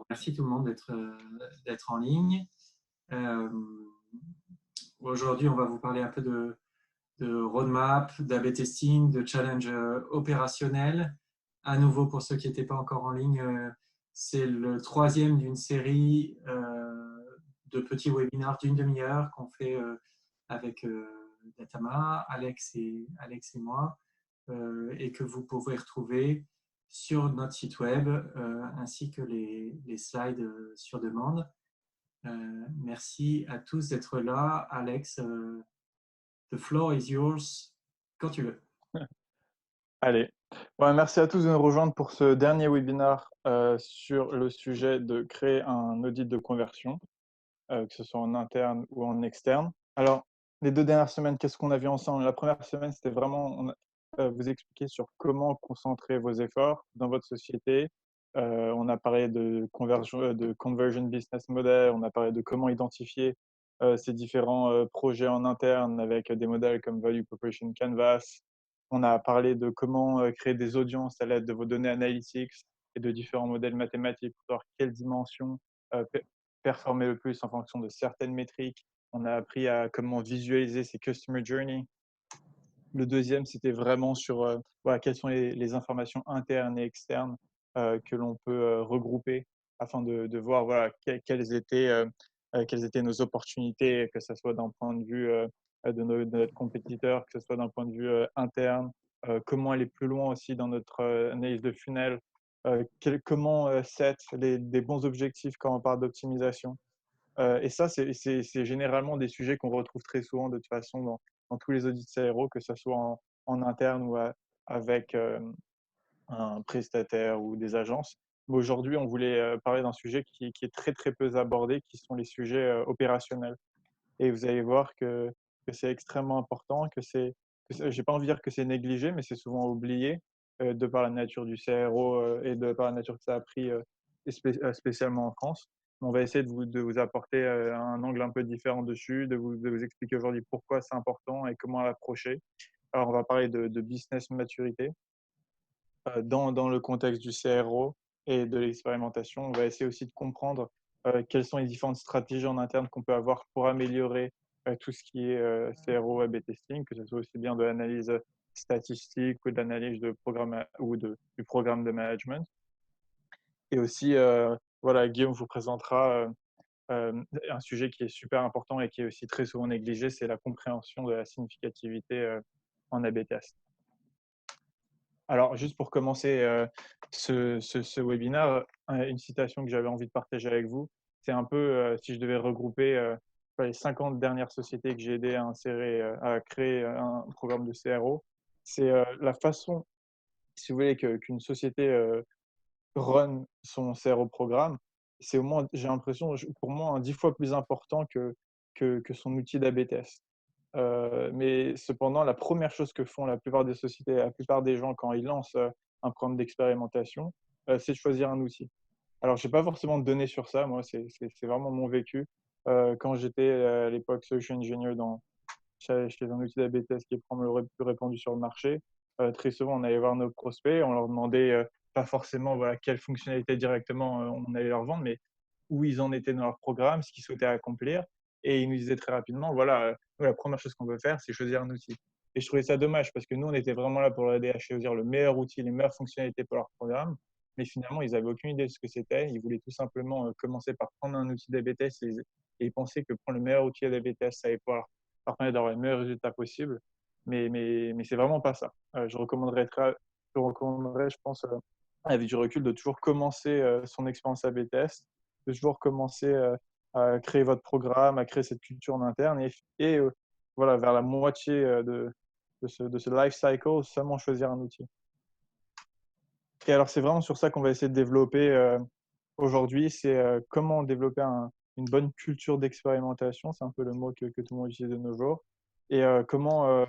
Merci tout le monde d'être en ligne. Euh, Aujourd'hui, on va vous parler un peu de roadmap, d'A/B testing, de challenge opérationnel. À nouveau, pour ceux qui n'étaient pas encore en ligne, c'est le troisième d'une série de petits webinaires d'une demi-heure qu'on fait avec Datama, Alex et moi, et que vous pouvez retrouver sur notre site web ainsi que les slides sur demande. Merci à tous d'être là. Alex, the floor is yours quand tu veux. Allez. Ouais, merci à tous de nous rejoindre pour ce dernier webinaire sur le sujet de créer un audit de conversion, que ce soit en interne ou en externe. Alors, les 2 dernières semaines, qu'est-ce qu'on a vu ensemble? La première semaine, c'était vraiment vous expliquer sur comment concentrer vos efforts dans votre société. On a parlé de conversion business model, on a parlé de comment identifier ces différents projets en interne avec des modèles comme Value Proposition Canvas. On a parlé de comment créer des audiences à l'aide de vos données analytics et de différents modèles mathématiques pour savoir quelle dimension performer le plus en fonction de certaines métriques. On a appris à comment visualiser ces customer journey. Le deuxième, c'était vraiment sur voilà, quelles sont les informations internes et externes que l'on peut regrouper afin de voir voilà, quelles étaient nos opportunités, que ce soit d'un point de vue de notre compétiteur, que ce soit d'un point de vue interne, comment aller plus loin aussi dans notre analyse de funnel, comment set des bons objectifs quand on parle d'optimisation. Et ça, c'est généralement des sujets qu'on retrouve très souvent de toute façon dans tous les audits CRO, que ce soit en interne ou avec un prestataire ou des agences. Mais aujourd'hui, on voulait parler d'un sujet qui est très très peu abordé, qui sont les sujets opérationnels. Et vous allez voir que c'est extrêmement important, j'ai pas envie de dire que c'est négligé, mais c'est souvent oublié de par la nature du CRO et de par la nature que ça a pris spécialement en France. On va essayer de vous apporter un angle un peu différent dessus, de vous expliquer aujourd'hui pourquoi c'est important et comment l'approcher. Alors, on va parler de business maturité dans le contexte du CRO et de l'expérimentation. On va essayer aussi de comprendre quelles sont les différentes stratégies en interne qu'on peut avoir pour améliorer tout ce qui est CRO A/B testing, que ce soit aussi bien de l'analyse statistique ou de l'analyse de programme du programme de management. Et aussi, voilà, Guillaume vous présentera un sujet qui est super important et qui est aussi très souvent négligé, c'est la compréhension de la significativité en A/B test. Alors, juste pour commencer ce webinaire, une citation que j'avais envie de partager avec vous, c'est un peu, si je devais regrouper les 50 dernières sociétés que j'ai aidé à insérer, à créer un programme de CRO, c'est la façon, si vous voulez, qu'une société run son CRO programme, c'est au moins, j'ai l'impression, pour moi, 10 fois plus important que son outil d'AB test. Mais cependant, la première chose que font la plupart des sociétés, la plupart des gens quand ils lancent un programme d'expérimentation, c'est de choisir un outil. Alors, je n'ai pas forcément de données sur ça, moi, c'est vraiment mon vécu. Quand j'étais à l'époque solution engineer chez un outil d'AB test qui est probablement le plus répandu sur le marché, très souvent, on allait voir nos prospects, on leur demandait pas forcément voilà, quelles fonctionnalités directement on allait leur vendre, mais où ils en étaient dans leur programme, ce qu'ils souhaitaient accomplir. Et ils nous disaient très rapidement, voilà, nous, la première chose qu'on veut faire, c'est choisir un outil. Et je trouvais ça dommage parce que nous, on était vraiment là pour leur aider à choisir le meilleur outil, les meilleures fonctionnalités pour leur programme. Mais finalement, ils n'avaient aucune idée de ce que c'était. Ils voulaient tout simplement commencer par prendre un outil d'AB test et ils pensaient que prendre le meilleur outil d'AB test, ça allait pouvoir leur permettre d'avoir les meilleurs résultats possibles. Mais c'est vraiment pas ça. Je recommanderais, je pense, avec du recul, de toujours commencer son expérience A/B test, de toujours commencer à créer votre programme, à créer cette culture en interne et voilà, vers la moitié de ce life cycle, seulement choisir un outil. Et alors, c'est vraiment sur ça qu'on va essayer de développer aujourd'hui, c'est comment développer une bonne culture d'expérimentation, c'est un peu le mot que tout le monde utilise de nos jours, et comment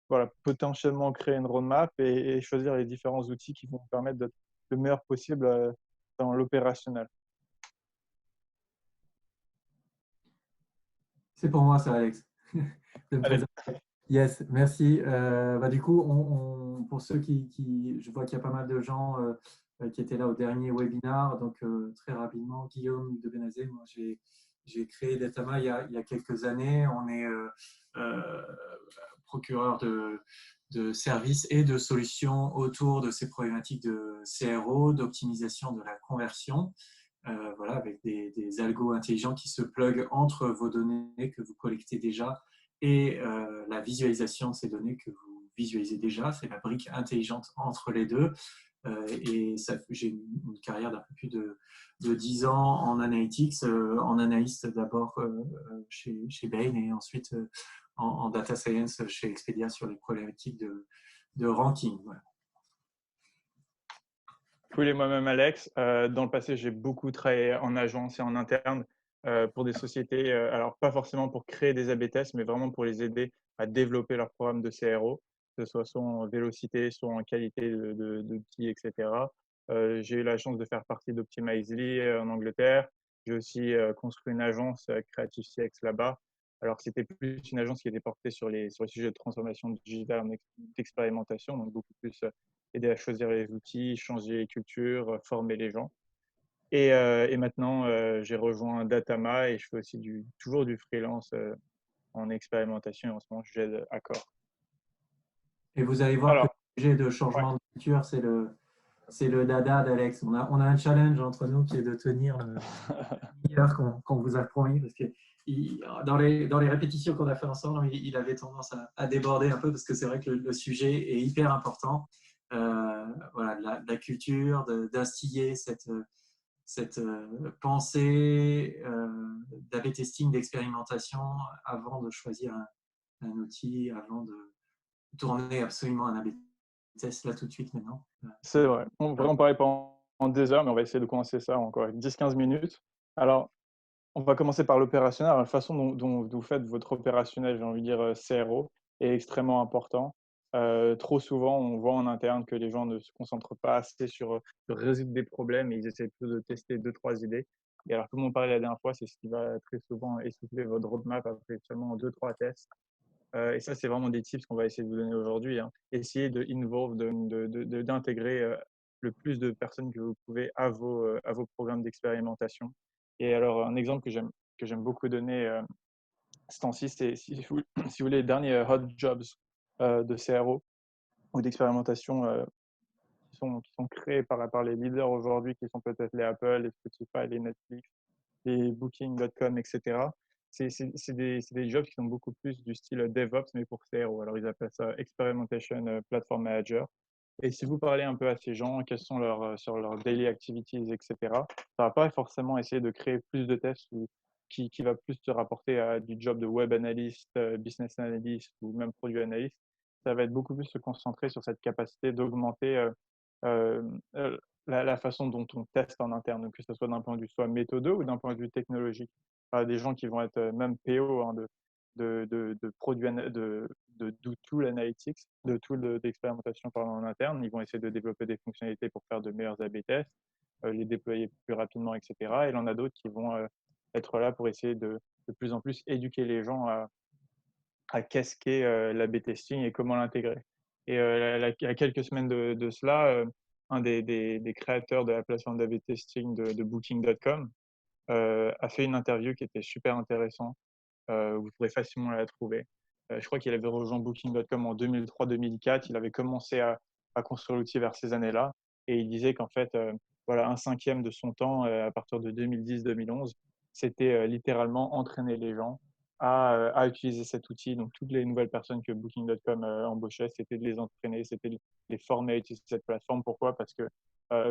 voilà, potentiellement créer une roadmap et choisir les différents outils qui vont permettre d'être le meilleur possible dans l'opérationnel. C'est pour moi ça, Alex. De me Allez, présenter. Yes, merci. Du coup, pour ceux je vois qu'il y a pas mal de gens qui était là au dernier webinar. Donc, très rapidement, Guillaume de Benazé, moi, j'ai créé Datama il y a quelques années. On est procureur de services et de solutions autour de ces problématiques de CRO, d'optimisation de la conversion. Voilà, avec des algos intelligents qui se pluguent entre vos données que vous collectez déjà et la visualisation de ces données que vous visualisez déjà. C'est la brique intelligente entre les deux. Et j'ai une carrière d'un peu plus de 10 ans en analytics, en analyste d'abord chez Bain et ensuite en data science chez Expedia sur les problématiques de ranking. Voilà. Cool, et moi-même Alex. Dans le passé, j'ai beaucoup travaillé en agence et en interne pour des sociétés, alors pas forcément pour créer des A/B tests, mais vraiment pour les aider à développer leur programme de CRO, que ce soit en vélocité, soit en qualité d'outils, etc. J'ai eu la chance de faire partie d'Optimizely en Angleterre. J'ai aussi construit une agence Creative CX là-bas. Alors, c'était plus une agence qui était portée sur les sujets de transformation digitale, d'expérimentation, donc beaucoup plus aider à choisir les outils, changer les cultures, former les gens. Et maintenant, j'ai rejoint Datama et je fais aussi toujours du freelance en expérimentation. Et en ce moment, j'aide Accor. Et vous allez voir que Alors, le sujet de ouais. changement de culture, c'est le dada d'Alex. On a un challenge entre nous qui est de tenir le meilleur qu'on vous a promis, parce que dans les répétitions qu'on a fait ensemble, il avait tendance à déborder un peu, parce que c'est vrai que le sujet est hyper important. Voilà, de la culture, d'instiller cette pensée d'A/B testing, d'expérimentation avant de choisir un outil, avant de tourner absolument un A/B test là tout de suite maintenant. C'est vrai. On pourrait en parler pendant des heures, mais on va essayer de commencer ça encore 10-15 minutes. Alors, on va commencer par l'opérationnel. La façon dont vous faites votre opérationnel, j'ai envie de dire CRO, est extrêmement important. Trop souvent, on voit en interne que les gens ne se concentrent pas assez sur résoudre des problèmes et ils essaient plutôt de tester 2-3 idées. Et alors, comme on parlait la dernière fois, c'est ce qui va très souvent essouffler votre roadmap après seulement 2-3 tests. Et ça, c'est vraiment des tips qu'on va essayer de vous donner aujourd'hui, hein. Essayez d'intégrer le plus de personnes que vous pouvez à vos programmes d'expérimentation. Et alors, un exemple que j'aime beaucoup donner ce temps-ci, c'est si vous voulez les derniers hot jobs de CRO ou d'expérimentation qui sont créés par les leaders aujourd'hui, qui sont peut-être les Apple, les Spotify, les Netflix, les Booking.com, etc. C'est des jobs qui sont beaucoup plus du style DevOps, mais pour CRO. Alors, ils appellent ça Experimentation Platform Manager. Et si vous parlez un peu à ces gens, quels sont sur leurs daily activities, etc., ça va pas forcément essayer de créer plus de tests qui va plus se rapporter à du job de web analyst, business analyst ou même produit analyst. Ça va être beaucoup plus se concentrer sur cette capacité d'augmenter euh, euh, la façon dont on teste en interne, que ce soit d'un point de vue soit méthode ou d'un point de vue technologique. Des gens qui vont être même PO hein, de produits, de tool analytics, de tool d'expérimentation en interne. Ils vont essayer de développer des fonctionnalités pour faire de meilleurs A/B tests, les déployer plus rapidement, etc. Et il y en a d'autres qui vont être là pour essayer de plus en plus éduquer les gens à qu'est-ce qu'est l'A/B testing et comment l'intégrer. Et il y a quelques semaines de cela, un des créateurs de la plateforme d'A/B testing de Booking.com a fait une interview qui était super intéressante. Vous pourrez facilement la trouver. Je crois qu'il avait rejoint Booking.com en 2003-2004. Il avait commencé à construire l'outil vers ces années-là. Et il disait qu'en fait, voilà, un cinquième de son temps, à partir de 2010-2011, c'était littéralement entraîner les gens à utiliser cet outil. Donc, toutes les nouvelles personnes que Booking.com embauchait, c'était de les entraîner, c'était de les former à utiliser cette plateforme. Pourquoi? Parce que,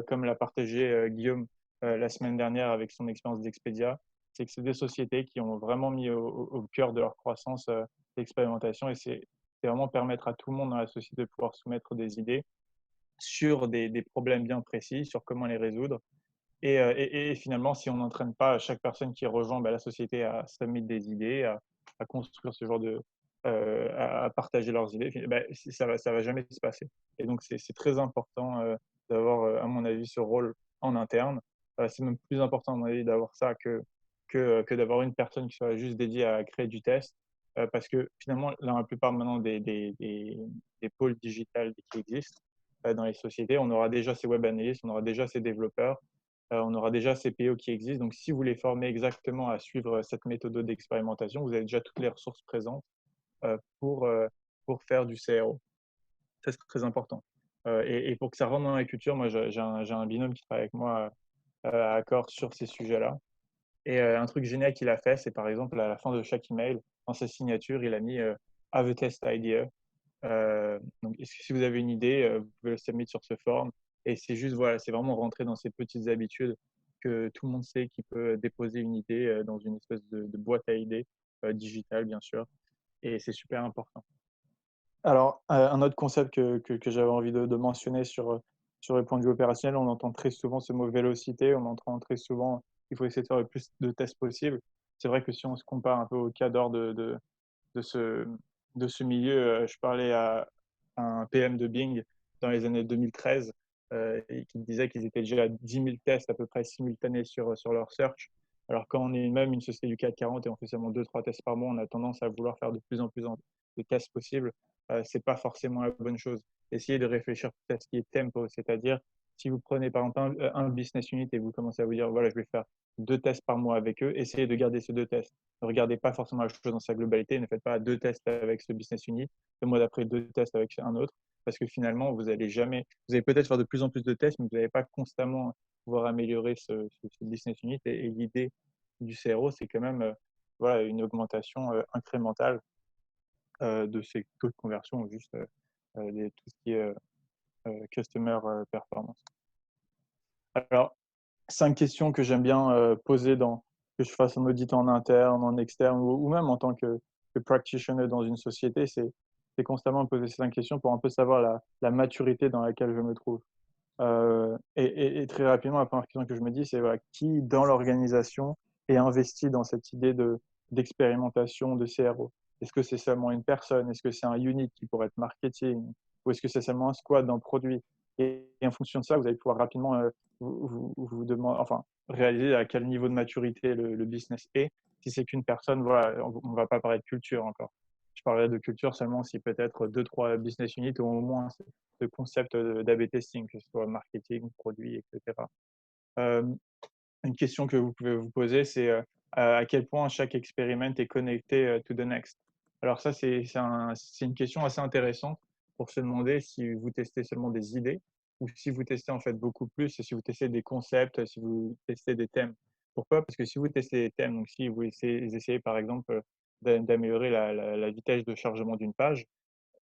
comme l'a partagé Guillaume la semaine dernière avec son expérience d'Expedia, c'est que c'est des sociétés qui ont vraiment mis au cœur de leur croissance l'expérimentation et c'est vraiment permettre à tout le monde dans la société de pouvoir soumettre des idées sur des problèmes bien précis, sur comment les résoudre. Et finalement, si on n'entraîne pas chaque personne qui rejoint la société à submettre des idées, à construire ce genre à partager leurs idées, ça va jamais se passer. Et donc, c'est très important d'avoir, à mon avis, ce rôle en interne. C'est même plus important, à mon avis, d'avoir ça que d'avoir une personne qui soit juste dédiée à créer du test. Parce que finalement, dans la plupart maintenant des pôles digitales qui existent, dans les sociétés. On aura déjà ces web analystes, on aura déjà ces développeurs, on aura déjà ces PO qui existent. Donc, si vous les formez exactement à suivre cette méthode d'expérimentation, vous avez déjà toutes les ressources présentes euh, pour, euh, pour faire du CRO. Ça, c'est très important. Et pour que ça rentre dans la culture, moi, j'ai un binôme qui travaille avec moi à accord sur ces sujets-là. Et un truc génial qu'il a fait, c'est par exemple à la fin de chaque email, dans sa signature, il a mis Have a test idea. Donc, si vous avez une idée, vous pouvez le submit sur ce form. Et c'est juste, voilà, c'est vraiment rentrer dans ces petites habitudes que tout le monde sait qu'il peut déposer une idée dans une espèce de boîte à idées digitale, bien sûr. Et c'est super important. Alors, un autre concept que j'avais envie de mentionner sur le point de vue opérationnel, on entend très souvent ce mot vélocité, on entend très souvent qu'il faut essayer de faire le plus de tests possible. C'est vrai que si on se compare un peu au cadre de ce, de ce milieu, je parlais à un PM de Bing dans les années 2013 et qui disait qu'ils étaient déjà à 10 000 tests à peu près simultanés sur leur search. Alors quand on est même une société du CAC 40 et on fait seulement 2-3 tests par mois, on a tendance à vouloir faire de plus en plus de tests possibles. C'est pas forcément la bonne chose. Essayez de réfléchir à ce qui est tempo, c'est-à-dire si vous prenez par exemple un business unit et vous commencez à vous dire voilà, je vais faire 2 tests par mois avec eux, essayez de garder ces 2 tests. Ne regardez pas forcément la chose dans sa globalité, ne faites pas 2 tests avec ce business unit, le mois d'après 2 tests avec un autre, parce que finalement vous allez jamais, vous allez peut-être faire de plus en plus de tests, mais vous n'allez pas constamment pouvoir améliorer ce business unit. Et l'idée du CRO, c'est quand même voilà, une augmentation incrémentale de ces taux de conversion ou juste tout ce qui est customer performance. Alors, 5 questions que j'aime bien poser que je fasse en audit en interne, en externe ou même en tant que practitioner dans une société, c'est constamment poser ces 5 questions pour un peu savoir la maturité dans laquelle je me trouve. Et très rapidement, la première question que je me dis, c'est voilà, qui dans l'organisation est investi dans cette idée d'expérimentation de CRO? Est-ce que c'est seulement une personne? Est-ce que c'est un unit qui pourrait être marketing? Ou est-ce que c'est seulement un squad d'un produit? Et en fonction de ça, vous allez pouvoir rapidement vous demander, enfin, réaliser à quel niveau de maturité le business est. Si c'est qu'une personne, voilà, on ne va pas parler de culture encore. Je parlerai de culture seulement si peut-être 2-3 business units ont au moins ce concept d'A/B testing, que ce soit marketing, produit, etc. Euh, une question que vous pouvez vous poser, c'est à quel point chaque expériment est connecté to the next. Alors ça, c'est une question assez intéressante pour se demander si vous testez seulement des idées ou si vous testez en fait beaucoup plus, si vous testez des concepts, si vous testez des thèmes. Pourquoi? Parce que si vous testez des thèmes, donc si vous essayez par exemple d'améliorer la vitesse de chargement d'une page,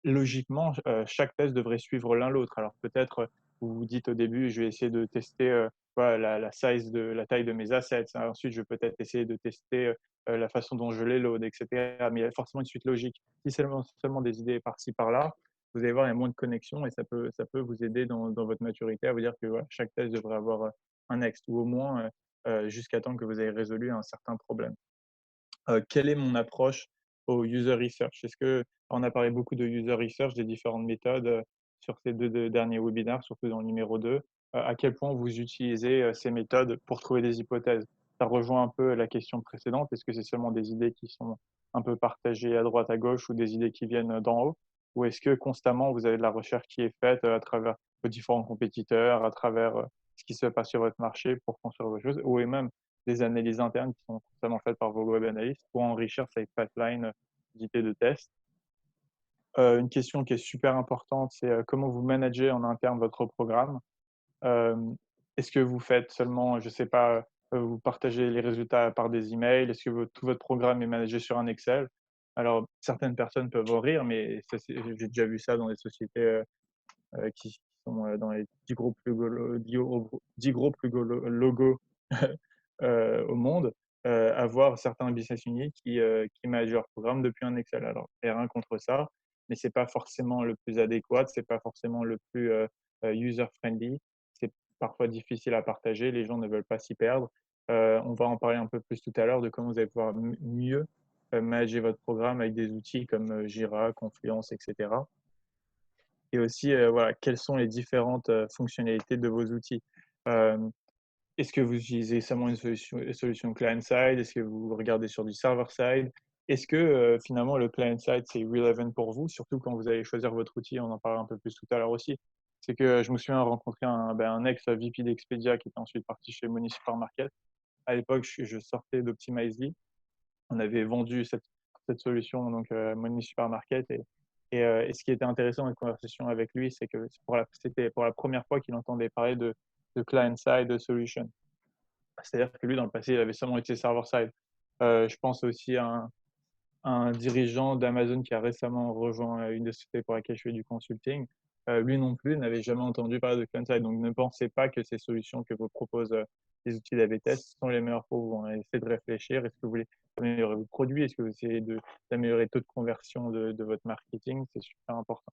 logiquement, chaque test devrait suivre l'un l'autre. Alors peut-être, vous vous dites au début, je vais essayer de tester voilà, la taille de mes assets. Ensuite, je vais peut-être essayer de tester la façon dont je les load, etc. Mais il y a forcément une suite logique. Si c'est seulement des idées par-ci, par-là, vous allez voir, il y a moins de connexion et ça peut vous aider dans votre maturité à vous dire que voilà, chaque test devrait avoir un next ou au moins jusqu'à temps que vous ayez résolu un certain problème. Quelle est mon approche au user research? On a parlé beaucoup de user research, des différentes méthodes sur ces deux derniers webinaires, surtout dans le numéro 2. À quel point vous utilisez ces méthodes pour trouver des hypothèses? Ça rejoint un peu la question précédente. Est-ce que c'est seulement des idées qui sont un peu partagées à droite, à gauche ou des idées qui viennent d'en haut? Ou est-ce que constamment vous avez de la recherche qui est faite à travers vos différents compétiteurs, à travers ce qui se passe sur votre marché pour construire vos choses, ou même des analyses internes qui sont constamment faites par vos web analystes pour enrichir cette pipeline d'idées de test. Une question qui est super importante, c'est comment vous managez en interne votre programme. Euh, Est-ce que vous faites seulement, je ne sais pas, vous partagez les résultats par des emails? Est-ce que tout votre programme est managé sur un Excel? Alors, certaines personnes peuvent en rire, mais j'ai déjà vu ça dans des sociétés qui sont dans les 10 gros plus logos au monde, avoir certains business units qui managent leur programme depuis un Excel. Alors, il n'y a rien contre ça, mais ce n'est pas forcément le plus adéquat, ce n'est pas forcément le plus user-friendly. C'est parfois difficile à partager, les gens ne veulent pas s'y perdre. On va en parler un peu plus tout à l'heure de comment vous allez pouvoir mieux manager votre programme avec des outils comme Jira, Confluence, etc. Et aussi, voilà, quelles sont les différentes fonctionnalités de vos outils. Est-ce que vous utilisez seulement une solution client-side? Est-ce que vous regardez sur du server-side? Est-ce que finalement le client-side, c'est relevant pour vous, surtout quand vous allez choisir votre outil? On en parlera un peu plus tout à l'heure aussi. c'est que je me souviens rencontrer un ex-VP d'Expedia qui était ensuite parti chez Money Supermarket. À l'époque, je sortais d'Optimizely. On avait vendu cette solution, donc Money Supermarket. Et ce qui était intéressant dans la conversation avec lui, c'est que c'était pour la première fois qu'il entendait parler de client-side solution. C'est-à-dire que lui, dans le passé, il avait seulement été server-side. Je pense aussi à un dirigeant d'Amazon qui a récemment rejoint une des sociétés pour laquelle je fais du consulting. Lui non plus n'avait jamais entendu parler de client-side. Donc, ne pensez pas que ces solutions que vous proposent les outils d'A/B test sont les meilleures pour vous. Essayez de réfléchir. Est-ce que vous voulez améliorer vos produits? Est-ce que vous essayez d'améliorer le taux de conversion de votre marketing? C'est super important.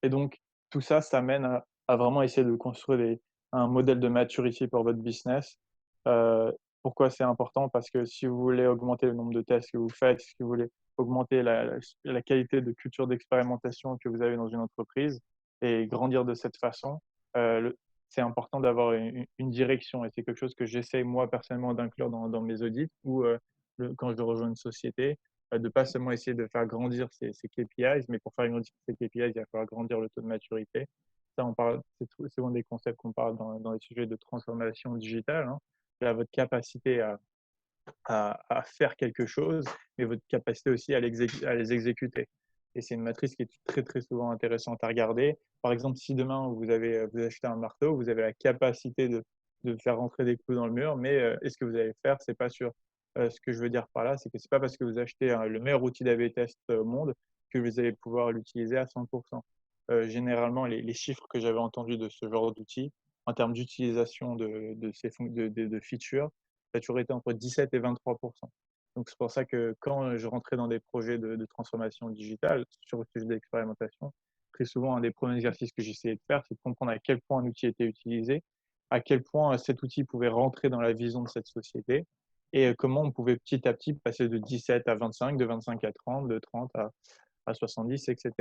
Et donc, tout ça, ça mène à vraiment essayer de construire un modèle de maturité pour votre business. Euh, Pourquoi c'est important? Parce que si vous voulez augmenter le nombre de tests que vous faites, si vous voulez augmenter la qualité de culture d'expérimentation que vous avez dans une entreprise et grandir de cette façon, c'est important d'avoir une direction. Et c'est quelque chose que j'essaie, moi, personnellement, d'inclure dans mes audits ou quand je rejoins une société, de pas seulement essayer de faire grandir ces KPIs, mais pour faire grandir ces KPIs, il va falloir grandir le taux de maturité. Ça, c'est souvent des concepts qu'on parle dans les sujets de transformation digitale. Hein. Là, votre capacité à faire quelque chose, mais votre capacité aussi à les exécuter. Et c'est une matrice qui est très, très souvent intéressante à regarder. Par exemple, si demain vous achetez un marteau, vous avez la capacité de faire rentrer des clous dans le mur, mais est-ce que vous allez le faire? C'est pas sûr. Ce que je veux dire par là, c'est que c'est pas parce que vous achetez le meilleur outil d'A/B test au monde que vous allez pouvoir l'utiliser à 100%. Généralement, les chiffres que j'avais entendus de ce genre d'outils, en termes d'utilisation de features, ça a toujours été entre 17 et 23%. Donc, c'est pour ça que quand je rentrais dans des projets de transformation digitale sur le sujet d'expérimentation, très souvent, un des premiers exercices que j'essayais de faire, c'est de comprendre à quel point un outil était utilisé, à quel point cet outil pouvait rentrer dans la vision de cette société et comment on pouvait petit à petit passer de 17 à 25, de 25 à 30, de 30 à 70, etc.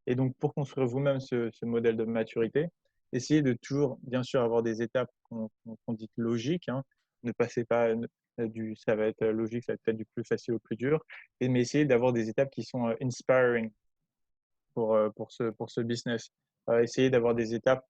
Et donc, pour construire vous-même ce modèle de maturité, essayez de toujours, bien sûr, avoir des étapes qu'on dit logiques. Hein. Ne passez pas ça va être logique, ça va être peut-être du plus facile au plus dur, mais essayez d'avoir des étapes qui sont inspiring pour ce business. Essayez d'avoir des étapes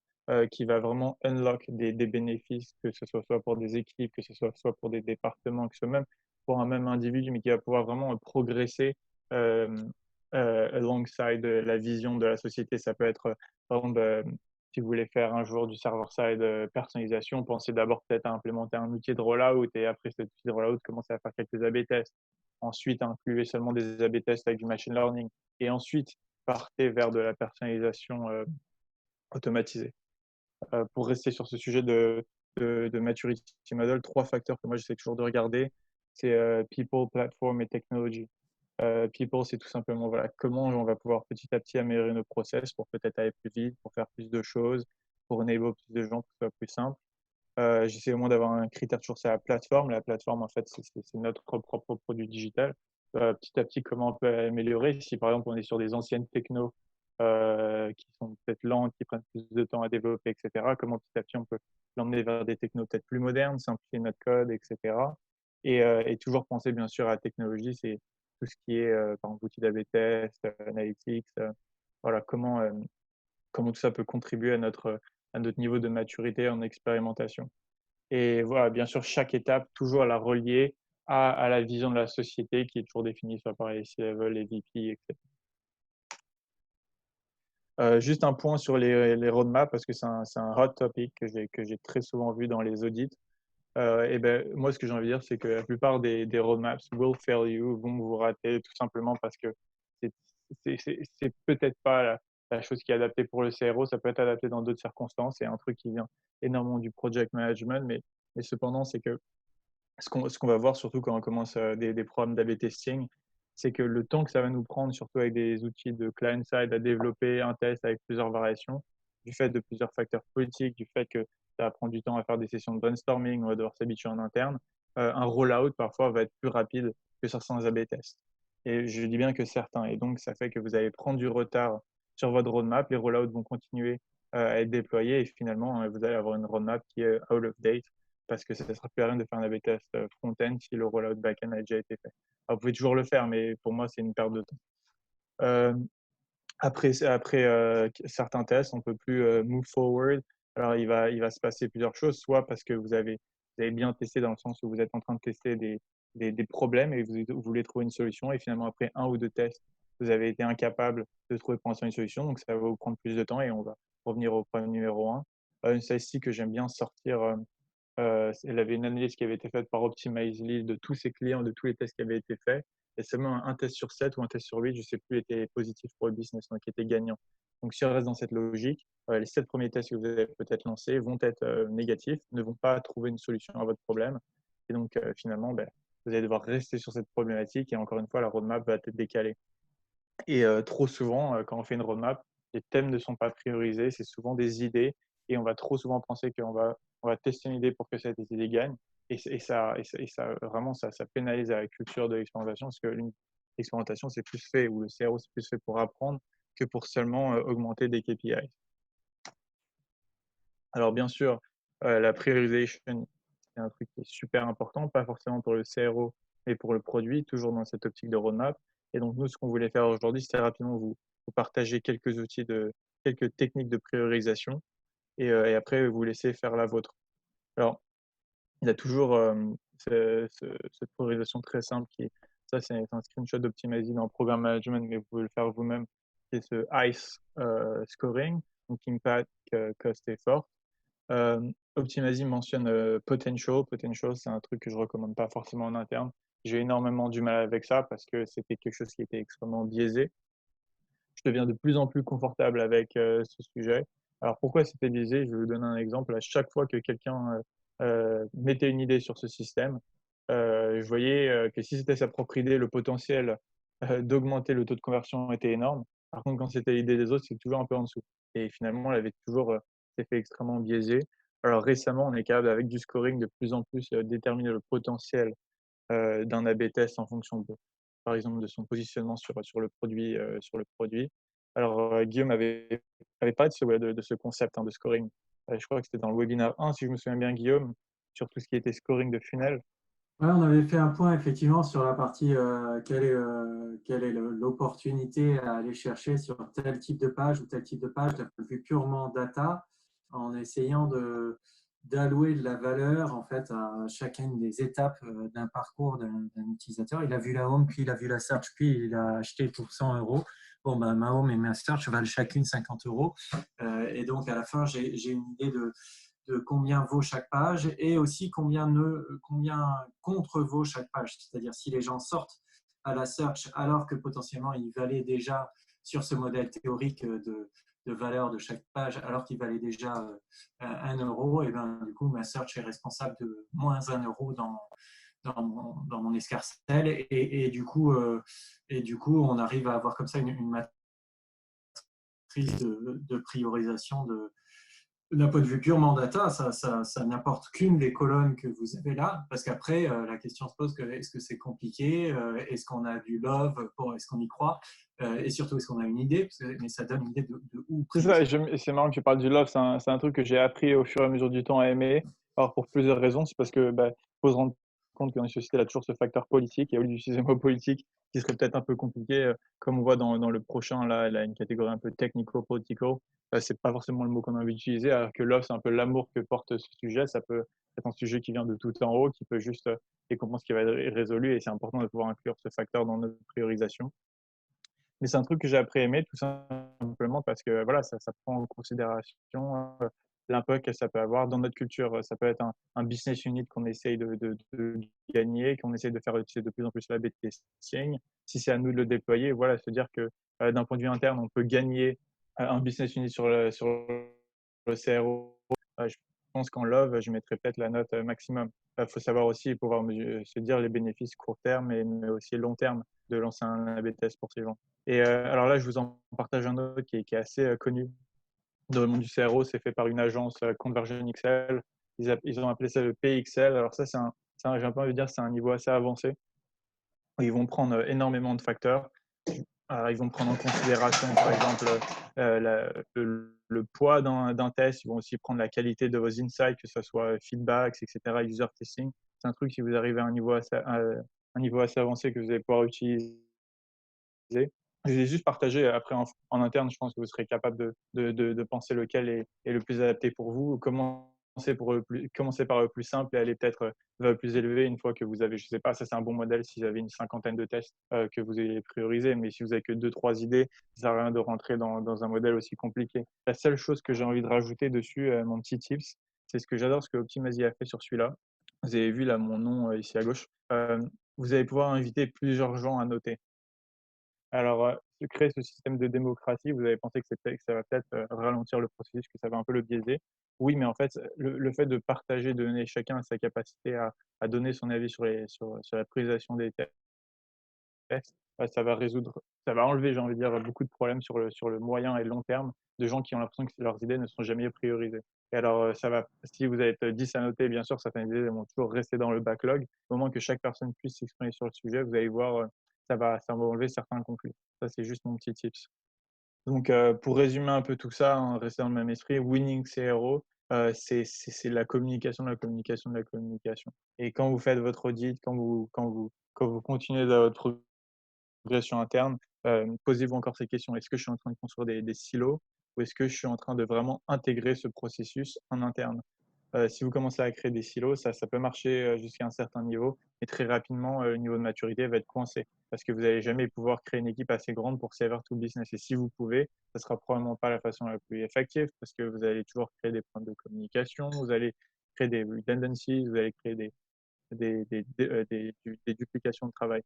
qui va vraiment unlock des bénéfices, que ce soit pour des équipes, que ce soit pour des départements, que ce soit même pour un même individu, mais qui va pouvoir vraiment progresser euh, alongside la vision de la société. Ça peut être, par exemple, si vous voulez faire un jour du server-side personnalisation, pensez d'abord peut-être à implémenter un outil de rollout et après cet outil de rollout, commencez à faire quelques A/B tests. Ensuite, incluez seulement des A/B tests avec du machine learning. Et ensuite, partez vers de la personnalisation automatisée. Pour rester sur ce sujet de maturity model, trois facteurs que moi j'essaie toujours de regarder, c'est people, platform et technology. People, c'est tout simplement voilà, comment on va pouvoir petit à petit améliorer nos process pour peut-être aller plus vite, pour faire plus de choses, pour enable plus de gens, pour que ce soit plus simple. J'essaie au moins d'avoir un critère toujours, c'est la plateforme. La plateforme, en fait, c'est notre propre produit digital. Petit à petit, comment on peut améliorer? Si par exemple, on est sur des anciennes technos qui sont peut-être lentes, qui prennent plus de temps à développer, etc., comment petit à petit on peut l'emmener vers des technos peut-être plus modernes, simplifier notre code, etc. Et toujours penser bien sûr à la technologie, c'est tout ce qui est, par exemple, outils d'A/B test, analytics, voilà, comment tout ça peut contribuer à notre niveau de maturité en expérimentation. Et voilà, bien sûr, chaque étape, toujours à la relier à la vision de la société qui est toujours définie soit par les C-level, les VP, etc. Juste un point sur les roadmaps, parce que c'est un hot topic que j'ai très souvent vu dans les audits. Et ben, moi, ce que j'ai envie de dire, c'est que la plupart des roadmaps will fail you, vont vous rater, tout simplement parce que c'est c'est peut-être pas la chose qui est adaptée pour le CRO, ça peut être adapté dans d'autres circonstances. C'est un truc qui vient énormément du project management, mais cependant, c'est que ce qu'on va voir, surtout quand on commence des programmes d'A/B testing, c'est que le temps que ça va nous prendre, surtout avec des outils de client-side, à développer un test avec plusieurs variations, du fait de plusieurs facteurs politiques, du fait que ça va prendre du temps à faire des sessions de brainstorming, on va devoir s'habituer en interne, un rollout parfois va être plus rapide que certains A/B tests. Et je dis bien que certains. Et donc, ça fait que vous allez prendre du retard sur votre roadmap, les rollouts vont continuer à être déployés et finalement, vous allez avoir une roadmap qui est out of date parce que ça ne sera plus à rien de faire un A/B test front-end si le rollout back-end a déjà été fait. Alors, vous pouvez toujours le faire, mais pour moi, c'est une perte de temps. Euh, Après certains tests, on ne peut plus move forward. Alors, il va se passer plusieurs choses, soit parce que vous avez bien testé dans le sens où vous êtes en train de tester des problèmes et vous voulez trouver une solution. Et finalement, après un ou deux tests, vous avez été incapable de trouver pour l'instant une solution. Donc, ça va vous prendre plus de temps et on va revenir au problème numéro un. Une statistique que j'aime bien sortir, elle avait une analyse qui avait été faite par Optimizely de tous ses clients, de tous les tests qui avaient été faits. Et seulement un test sur 7 ou un test sur 8, je ne sais plus, était positif pour le business, donc était gagnant. Donc, si on reste dans cette logique, les 7 premiers tests que vous avez peut-être lancés vont être négatifs, ne vont pas trouver une solution à votre problème. Et donc, finalement, ben, vous allez devoir rester sur cette problématique. Et encore une fois, la roadmap va être décalée. Et trop souvent, quand on fait une roadmap, les thèmes ne sont pas priorisés. C'est souvent des idées. Et on va trop souvent penser qu'on va tester une idée pour que cette idée gagne. Et ça vraiment, ça pénalise la culture de l'expérimentation parce que l'expérimentation, c'est plus fait, ou le CRO, c'est plus fait pour apprendre que pour seulement augmenter des KPI. Alors, bien sûr, la priorisation, c'est un truc qui est super important, pas forcément pour le CRO, mais pour le produit, toujours dans cette optique de roadmap. Et donc, nous, ce qu'on voulait faire aujourd'hui, c'était rapidement vous partager quelques quelques techniques de priorisation et après, vous laisser faire la vôtre. Alors, il y a toujours cette priorisation très simple ça, c'est un screenshot d'Optimizely dans Programme Management, mais vous pouvez le faire vous-même. C'est ce ICE scoring, donc Impact, Cost, Effort. Optimizely mentionne Potential. Potential, c'est un truc que je recommande pas forcément en interne. J'ai énormément du mal avec ça parce que c'était quelque chose qui était extrêmement biaisé. Je deviens de plus en plus confortable avec ce sujet. Alors pourquoi c'était biaisé? Je vais vous donner un exemple. À chaque fois que quelqu'un mettait une idée sur ce système, je voyais que si c'était sa propre idée, le potentiel d'augmenter le taux de conversion était énorme. Par contre, quand c'était l'idée des autres, c'est toujours un peu en dessous. Et finalement, elle avait toujours cet effet extrêmement biaisé. Alors récemment, on est capable, avec du scoring, de plus en plus déterminer le potentiel d'un A/B test en fonction par exemple, de son positionnement sur le produit, Alors, Guillaume avait parlé de ce concept de scoring. Je crois que c'était dans le webinaire 1, si je me souviens bien, Guillaume, sur tout ce qui était scoring de funnel. Ouais, on avait fait un point effectivement sur la partie quelle est l'opportunité à aller chercher sur tel type de page ou tel type de page d'un point de vue purement data, en essayant d'allouer de la valeur en fait à chacune des étapes d'un parcours d'un utilisateur. Il a vu la home, puis il a vu la search, puis il a acheté pour 100 euros. Bon, ben, ma home et ma search valent chacune 50 euros. Et donc à la fin, j'ai une idée de combien vaut chaque page et aussi combien contre vaut chaque page. C'est-à-dire si les gens sortent à la search alors que potentiellement ils valaient déjà sur ce modèle théorique de valeur de chaque page, alors qu'il valait déjà 1 euro, et bien du coup ma search est responsable de moins 1 euro dans mon escarcelle et du coup on arrive à avoir comme ça une matrice de priorisation d'un point de vue purement data, ça n'apporte qu'une des colonnes que vous avez là, parce qu'après, la question se pose que est-ce que c'est compliqué, est-ce qu'on a du love, est-ce qu'on y croit, et surtout est-ce qu'on a une idée, mais ça donne une idée de où C'est ça, prioriser. et c'est marrant que tu parles du love, c'est un truc que j'ai appris au fur et à mesure du temps à aimer. Alors pour plusieurs raisons, c'est parce que faut se rendre compte que dans une société, il y a toujours ce facteur politique, et au lieu d'utiliser le mot politique, qui serait peut-être un peu compliqué, comme on voit dans le prochain, là, il a une catégorie un peu technico-political, c'est pas forcément le mot qu'on a envie d'utiliser, alors que love, c'est un peu l'amour que porte ce sujet, ça peut être un sujet qui vient de tout en haut, qui peut juste, et qu'on pense qu'il va être résolu, et c'est important de pouvoir inclure ce facteur dans notre priorisation. Mais c'est un truc que j'ai appris à aimer tout simplement parce que voilà, ça prend en considération l'impact que ça peut avoir dans notre culture. Ça peut être un business unit qu'on essaye de gagner, qu'on essaye de faire utiliser de plus en plus la A/B testing. Si c'est à nous de le déployer, voilà, se dire que d'un point de vue interne, on peut gagner un business unit sur le CRO. Je pense qu'en Love, je mettrais peut-être la note maximum. Il faut savoir aussi pouvoir se dire les bénéfices court terme, mais aussi long terme de lancer un A/B test pour ces gens. Et alors là, je vous en partage un autre qui est assez connu dans le monde du CRO. C'est fait par une agence Conversion XL. Ils ont appelé ça le PXL. Alors ça, j'ai un peu envie de dire, c'est un niveau assez avancé. Ils vont prendre énormément de facteurs. Alors, ils vont prendre en considération, par exemple, le poids d'un test. Ils vont aussi prendre la qualité de vos insights, que ce soit feedbacks, etc., user testing. C'est un truc, si vous arrivez à un niveau assez avancé, que vous allez pouvoir utiliser. Je les ai juste partagés. Après, en interne, je pense que vous serez capable de penser lequel est le plus adapté pour vous. Commencer par le plus simple et aller peut-être vers le plus élevé une fois que vous avez, je sais pas, ça c'est un bon modèle si vous avez une cinquantaine de tests que vous ayez priorisé. Mais si vous avez que deux, trois idées, ça sert à rien de rentrer dans un modèle aussi compliqué. La seule chose que j'ai envie de rajouter dessus, mon petit tips, c'est ce que j'adore, ce que Optimize a fait sur celui-là. Vous avez vu là mon nom ici à gauche. Vous allez pouvoir inviter plusieurs gens à noter. Alors, créer ce système de démocratie, vous avez pensé que ça va peut-être, ralentir le processus, que ça va un peu le biaiser. Oui, mais en fait, le fait de partager, de donner chacun sa capacité à donner son avis sur la priorisation des tests, ça va enlever, j'ai envie de dire, beaucoup de problèmes sur le moyen et le long terme, de gens qui ont l'impression que leurs idées ne sont jamais priorisées. Et alors, ça va si vous êtes 10 à noter, bien sûr, certaines idées vont toujours rester dans le backlog. Au moment que chaque personne puisse s'exprimer sur le sujet, vous allez voir, ça va enlever certains conflits. Ça, c'est juste mon petit tips. Donc, pour résumer un peu tout ça, hein, rester dans le même esprit, winning CRO, c'est la communication, de la communication, de la communication. Et quand vous faites votre audit, quand vous continuez dans votre progression interne, posez-vous encore ces questions. Est-ce que je suis en train de construire des silos ou est-ce que je suis en train de vraiment intégrer ce processus en interne? Si vous commencez à créer des silos, ça peut marcher jusqu'à un certain niveau, mais très rapidement, le niveau de maturité va être coincé parce que vous n'allez jamais pouvoir créer une équipe assez grande pour server tout le business. Et si vous pouvez, ça sera probablement pas la façon la plus effective parce que vous allez toujours créer des problèmes de communication, vous allez créer des redundancies, vous allez créer des duplications de travail.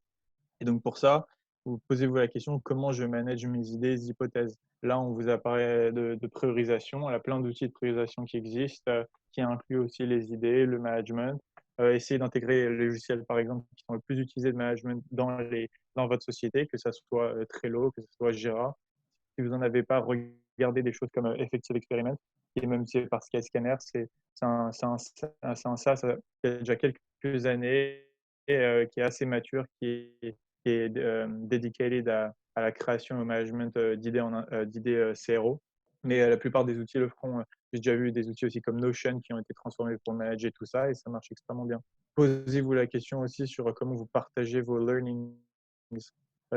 Et donc pour ça, vous posez-vous la question comment je manage mes idées, les hypothèses. Là, on vous a parlé de priorisation. Il y a plein d'outils de priorisation qui existent, qui incluent aussi les idées, le management. Essayez d'intégrer les logiciels, par exemple, qui sont le plus utilisés de management dans votre société, que ce soit Trello, que ce soit Jira. Si vous n'en avez pas, regardez des choses comme Effective Experiment, et même si c'est par Skyscanner, c'est un SaaS qui a déjà quelques années et qui est assez mature, qui est dedicated à la création et au management d'idées CRO. Mais la plupart des outils le feront. J'ai déjà vu des outils aussi comme Notion qui ont été transformés pour manager tout ça et ça marche extrêmement bien. Posez-vous la question aussi sur comment vous partagez vos learnings.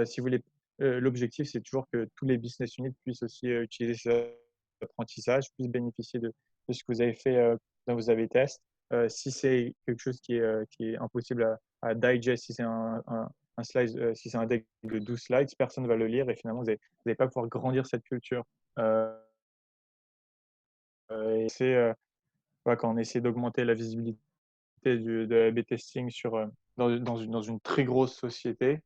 Si vous voulez, l'objectif, c'est toujours que tous les business units puissent aussi utiliser cet apprentissage, puissent bénéficier de ce que vous avez fait dans vos A/B tests. Si c'est quelque chose qui est impossible à digest, si c'est un slide, si c'est un deck de 12 slides, personne ne va le lire et finalement, vous n'allez pas pouvoir grandir cette culture. Euh, et c'est voilà, quand on essaie d'augmenter la visibilité de l'A/B testing dans une très grosse société,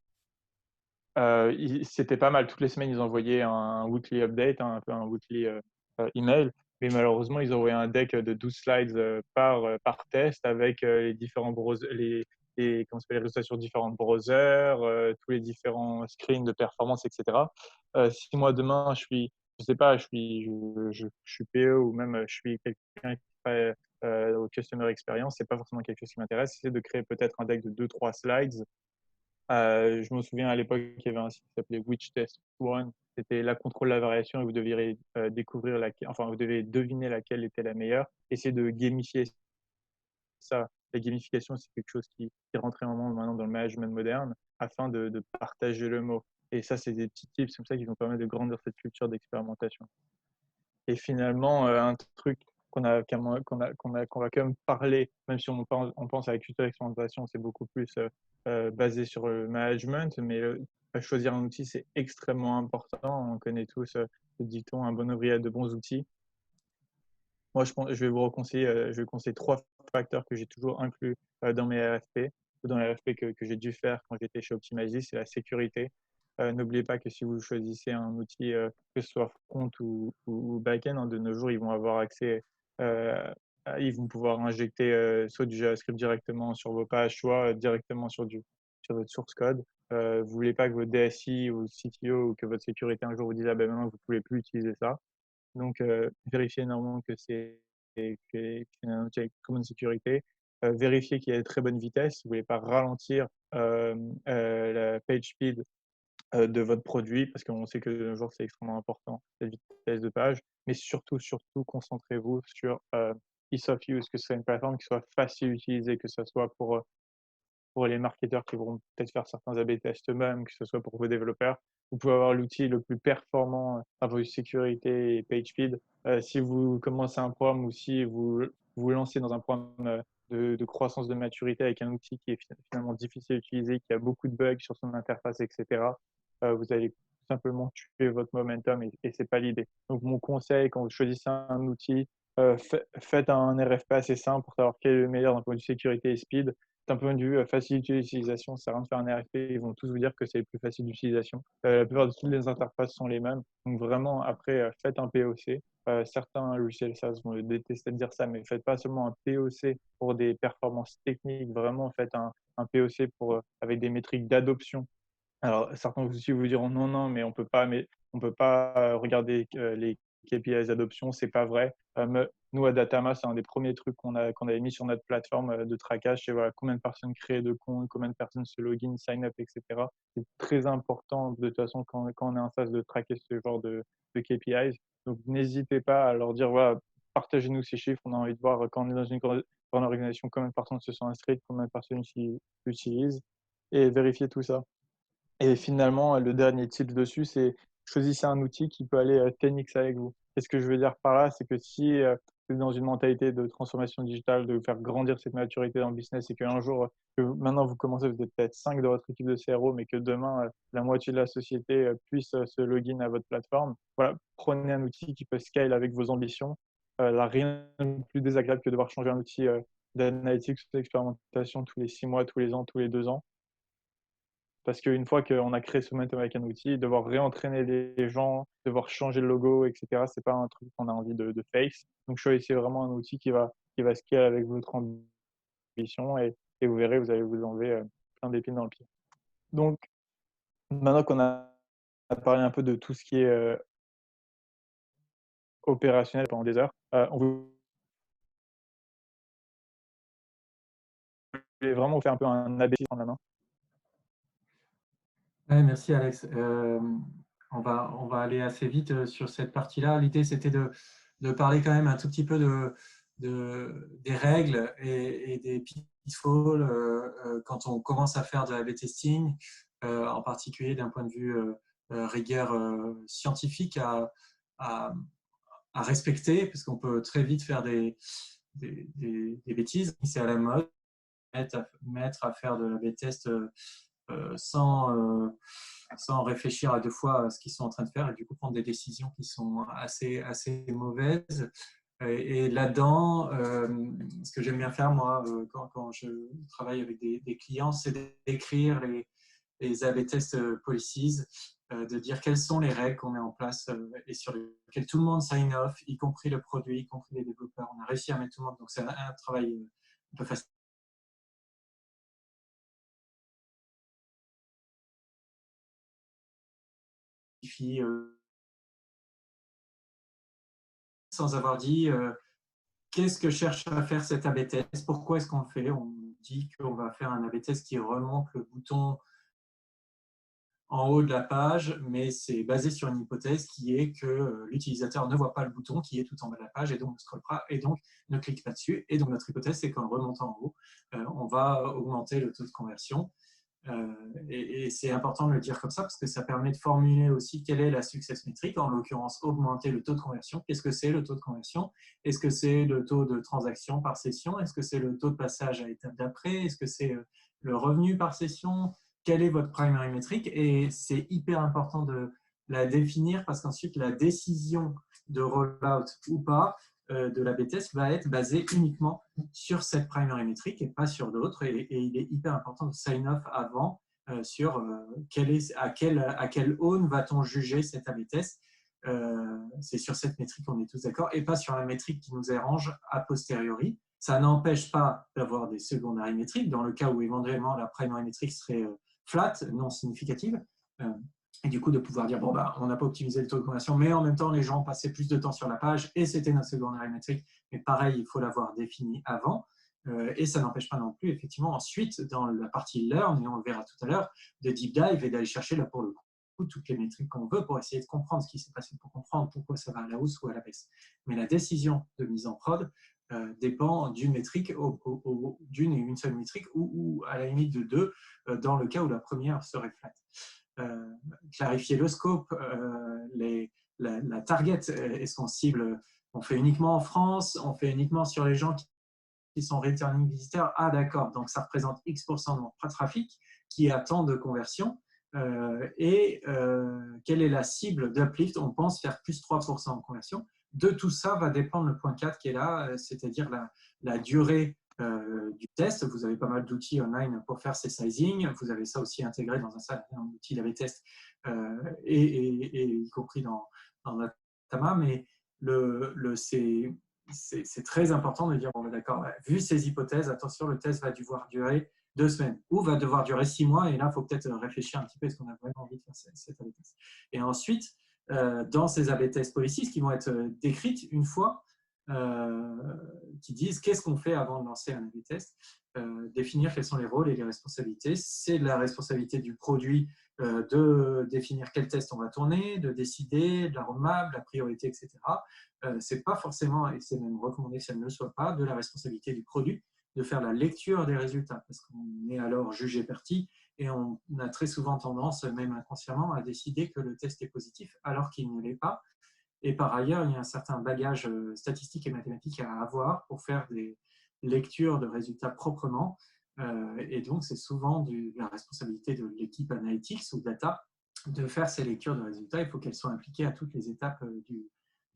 c'était pas mal. Toutes les semaines, ils envoyaient un weekly update, hein, un peu un weekly email. Mais malheureusement, ils envoyaient un deck de 12 slides par test avec les différents browsers, comment ça s'appelle, les résultats sur différents browsers, tous les différents screens de performance, etc. Si moi demain, je sais pas, je suis PE ou même je suis quelqu'un qui fait au customer experience, c'est pas forcément quelque chose qui m'intéresse. C'est de créer peut-être un deck de 2-3 slides. Je me souviens à l'époque, il y avait un site qui s'appelait Which Test One. C'était la contrôle de la variation et vous deviez découvrir enfin, vous devez deviner laquelle était la meilleure. Essayer de gamifier ça. La gamification, c'est quelque chose qui rentre énormément maintenant dans le management moderne afin de partager le mot. Et ça, c'est des petits tips comme ça qui vont permettre de grandir cette culture d'expérimentation. Et finalement, un truc qu'on va quand même parler, même si on pense à la culture d'expérimentation, c'est beaucoup plus basé sur le management, mais choisir un outil, c'est extrêmement important. On connaît tous le dicton, un bon ouvrier a de bons outils. Moi, je vais vous reconseiller, je vais conseiller trois facteurs que j'ai toujours inclus dans mes RFP, ou dans les RFP que j'ai dû faire quand j'étais chez Optimize, c'est la sécurité. N'oubliez pas que si vous choisissez un outil, que ce soit front ou back-end, hein, de nos jours, ils vont avoir accès, ils vont pouvoir injecter soit du JavaScript directement sur vos pages, soit directement sur votre source code. Vous voulez pas que votre DSI ou CTO ou que votre sécurité un jour vous dise ah ben maintenant vous pouvez plus utiliser ça. Donc, vérifiez énormément que c'est un outil avec très bonne sécurité. Vérifiez qu'il y a de très bonne vitesse. Vous ne voulez pas ralentir la page speed de votre produit parce qu'on sait que de nos jours, c'est extrêmement important, cette vitesse de page. Mais surtout, surtout, concentrez-vous sur ease of use, que ce soit une plateforme qui soit facile à utiliser, que ce soit pour pour les marketeurs qui vont peut-être faire certains A/B tests eux-mêmes, que ce soit pour vos développeurs. Vous pouvez avoir l'outil le plus performant à vos sécurité et page speed. Si vous commencez un programme ou si vous lancez dans un programme de croissance de maturité avec un outil qui est finalement difficile à utiliser, qui a beaucoup de bugs sur son interface, etc., vous allez tout simplement tuer votre momentum et ce n'est pas l'idée. Donc, mon conseil, quand vous choisissez un outil, faites un RFP assez simple pour savoir quel est le meilleur d'un point de vue sécurité et speed. D'un point de vue facilité d'utilisation, ça sert à rien de faire un RFP, ils vont tous vous dire que c'est le plus facile d'utilisation. La plupart de toutes les interfaces sont les mêmes. Donc vraiment, après, faites un POC. Certains logiciels SaaS vont détester de dire ça, mais faites pas seulement un POC pour des performances techniques, vraiment faites un POC avec des métriques d'adoption. Alors, certains aussi vous diront non, non, mais on peut pas regarder les KPIs d'adoption, c'est pas vrai. Nous, à Datama, c'est un des premiers trucs qu'on avait mis sur notre plateforme de traquage. C'est voilà, combien de personnes créent de comptes, combien de personnes se login, sign up, etc. C'est très important, de toute façon, quand on est en phase de traquer ce genre de KPIs. Donc, n'hésitez pas à leur dire, voilà, partagez-nous ces chiffres. On a envie de voir quand on est dans une grande organisation, combien de personnes se sont inscrites, combien de personnes l'utilisent et vérifier tout ça. Et finalement, le dernier tip dessus, c'est choisissez un outil qui peut aller 10x avec vous. Qu'est-ce que je veux dire par là? C'est que si vous êtes dans une mentalité de transformation digitale, de faire grandir cette maturité dans le business et qu'un jour, que maintenant vous commencez, vous êtes peut-être 5 de votre équipe de CRO, mais que demain, la moitié de la société puisse se login à votre plateforme, voilà, prenez un outil qui peut scale avec vos ambitions. Là, rien de plus désagréable que de devoir changer un outil d'analytics ou d'expérimentation tous les 6 mois, tous les ans, tous les 2 ans. Parce qu'une fois qu'on a créé ce momentum avec un outil, devoir réentraîner les gens, devoir changer le logo, etc., c'est pas un truc qu'on a envie de face. Donc, choisissez vraiment un outil qui va scale avec votre ambition et vous verrez, vous allez vous enlever plein d'épines dans le pied. Donc, maintenant qu'on a parlé un peu de tout ce qui est opérationnel pendant des heures, on voulait vraiment vous faire un peu un ABC dans la main. Ouais, merci Alex. On va aller assez vite sur cette partie-là. L'idée, c'était de parler quand même un tout petit peu des règles et des pitfalls quand on commence à faire de l'A/B testing, en particulier d'un point de vue rigueur scientifique à, à respecter, parce qu'on peut très vite faire des bêtises. C'est à la mode, mettre à faire de l'A/B test sans réfléchir à deux fois à ce qu'ils sont en train de faire et du coup prendre des décisions qui sont assez mauvaises. Et là-dedans, ce que j'aime bien faire, moi, quand je travaille avec des clients, c'est d'écrire les A/B test policies, de dire quelles sont les règles qu'on met en place et sur lesquelles tout le monde sign off, y compris le produit, y compris les développeurs. On a réussi à mettre tout le monde, donc c'est un travail un peu facile. Sans avoir dit qu'est-ce que cherche à faire cet A/B test, pourquoi est-ce qu'on le fait. On dit qu'on va faire un A/B test qui remonte le bouton en haut de la page, mais c'est basé sur une hypothèse qui est que l'utilisateur ne voit pas le bouton qui est tout en bas de la page et donc ne scrolle pas et donc ne clique pas dessus. Et donc notre hypothèse, c'est qu'en remontant en haut, on va augmenter le taux de conversion. Et c'est important de le dire comme ça parce que ça permet de formuler aussi quelle est la success métrique, en l'occurrence augmenter le taux de conversion. Qu'est-ce que c'est le taux de conversion? Est-ce que c'est le taux de transaction par session? Est-ce que c'est le taux de passage à l'étape d'après? Est-ce que c'est le revenu par session? Quelle est votre primary métrique? Et c'est hyper important de la définir parce qu'ensuite la décision de rollout ou pas de l'A/B test va être basée uniquement sur cette primary métrique et pas sur d'autres. Et il est hyper important de sign off avant sur à quel own va-t-on juger cet A/B test. C'est sur cette métrique qu'on est tous d'accord et pas sur la métrique qui nous arrange a posteriori. Ça n'empêche pas d'avoir des secondary métriques dans le cas où éventuellement la primary métrique serait flat, non significative. Et du coup, de pouvoir dire, bon, bah, on n'a pas optimisé le taux de conversion, mais en même temps, les gens passaient plus de temps sur la page et c'était notre secondary métrique. Mais pareil, il faut l'avoir défini avant. Et ça n'empêche pas non plus, effectivement, ensuite, dans la partie learn, et on le verra tout à l'heure, de deep dive et d'aller chercher, là, pour le coup, toutes les métriques qu'on veut pour essayer de comprendre ce qui s'est passé, pour comprendre pourquoi ça va à la hausse ou à la baisse. Mais la décision de mise en prod dépend d'une métrique, d'une et une seule métrique, ou à la limite de deux, dans le cas où la première serait flat. Clarifier le scope, la target, est-ce qu'on cible, on fait uniquement en France, on fait uniquement sur les gens qui sont returning visiteurs, ah d'accord, donc ça représente X% de mon trafic qui attend de conversion, quelle est la cible d'uplift, on pense faire plus 3% en conversion. De tout ça va dépendre le point 4 qui est là, c'est-à-dire la durée du test. Vous avez pas mal d'outils online pour faire ces sizing. Vous avez ça aussi intégré dans un outil d'AB test, et y compris dans Natama. Mais c'est très important de dire, bon, d'accord, vu ces hypothèses, attention, le test va devoir durer 2 semaines ou va devoir durer 6 mois. Et là, il faut peut-être réfléchir un petit peu, est-ce qu'on a vraiment envie de faire cet AB test. Et ensuite, dans ces AB test policies qui vont être décrites une fois, qui disent qu'est-ce qu'on fait avant de lancer un AB test, définir quels sont les rôles et les responsabilités. C'est de la responsabilité du produit de définir quel test on va tourner, de décider de la roadmap, de la priorité, etc. C'est pas forcément, et c'est même recommandé que ça ne le soit pas, de la responsabilité du produit de faire la lecture des résultats, parce qu'on est alors jugé parti et on a très souvent tendance, même inconsciemment, à décider que le test est positif alors qu'il ne l'est pas. Et par ailleurs, il y a un certain bagage statistique et mathématique à avoir pour faire des lectures de résultats proprement. Et donc, c'est souvent la responsabilité de l'équipe analytics ou data de faire ces lectures de résultats. Il faut qu'elles soient impliquées à toutes les étapes